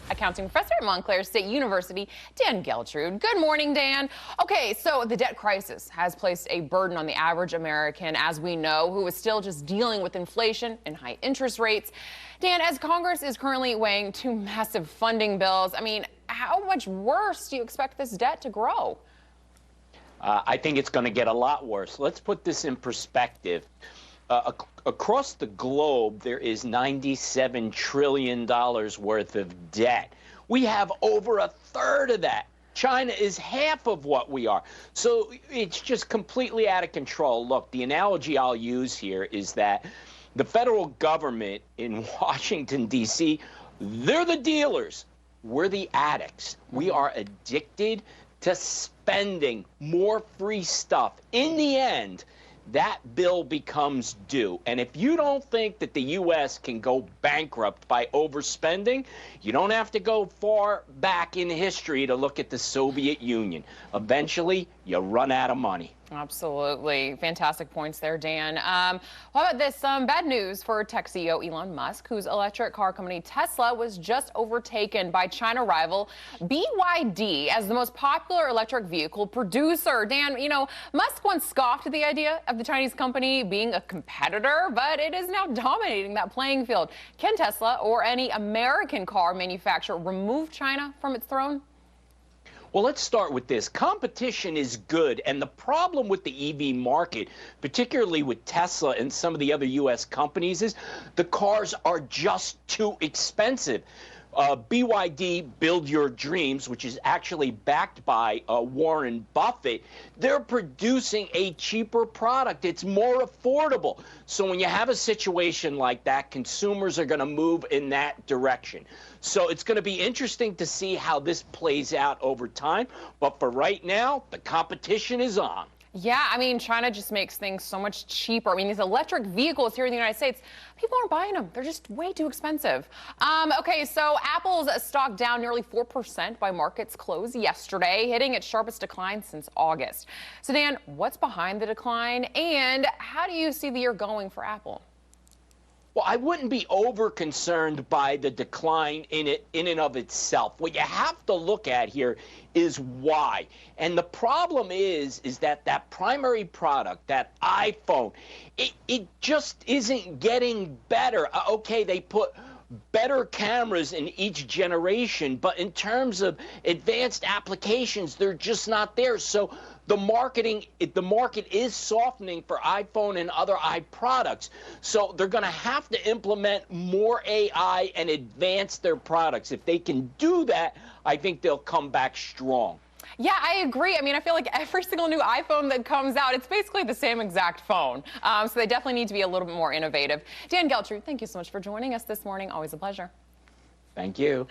accounting professor at Montclair State University, Dan Geltrude. Good morning, Dan. Okay, so the debt crisis has placed a burden on the average American, as we know, who is still just dealing with inflation and high interest rates. Dan, as Congress is currently weighing two massive funding bills, how much worse do you expect this debt to grow? I think it's going to get a lot worse. Let's put this in perspective. Across the globe, there is $97 trillion worth of debt. We have over a third of that. China is half of what we are. So it's just completely out of control. Look, the analogy I'll use here is that the federal government in Washington, D.C., they're the dealers. We're the addicts. We are addicted to spending more free stuff. In the end, that bill becomes due. And if you don't think that the U.S. can go bankrupt by overspending, you don't have to go far back in history to look at the Soviet Union. Eventually, you run out of money. Absolutely. Fantastic points there, Dan. How about this? Some bad news for tech CEO Elon Musk, whose electric car company Tesla was just overtaken by China rival BYD as the most popular electric vehicle producer. Dan, Musk once scoffed at the idea of the Chinese company being a competitor, but it is now dominating that playing field. Can Tesla or any American car manufacturer remove China from its throne? Well, let's start with this. Competition is good, and the problem with the EV market, particularly with Tesla and some of the other U.S. companies, is the cars are just too expensive. BYD, Build Your Dreams, which is actually backed by Warren Buffett, they're producing a cheaper product. It's more affordable. So when you have a situation like that, consumers are going to move in that direction. So it's going to be interesting to see how this plays out over time. But for right now, the competition is on. Yeah, China just makes things so much cheaper. These electric vehicles here in the United States, people aren't buying them. They're just way too expensive. Okay, so Apple's stock down nearly 4% by market's close yesterday, hitting its sharpest decline since August. So, Dan, what's behind the decline, and how do you see the year going for Apple? Well, I wouldn't be over concerned by the decline in and of itself. What you have to look at here is why. And the problem is that primary product, that iPhone, it just isn't getting better. Okay, they put better cameras in each generation, but in terms of advanced applications, they're just not there. So the market is softening for iPhone and other products. So they're going to have to implement more AI and advance their products. If they can do that, I think they'll come back strong. Yeah, I agree. I feel like every single new iPhone that comes out, it's basically the same exact phone. So they definitely need to be a little bit more innovative. Dan Geltrude, thank you so much for joining us this morning. Always a pleasure. Thank you.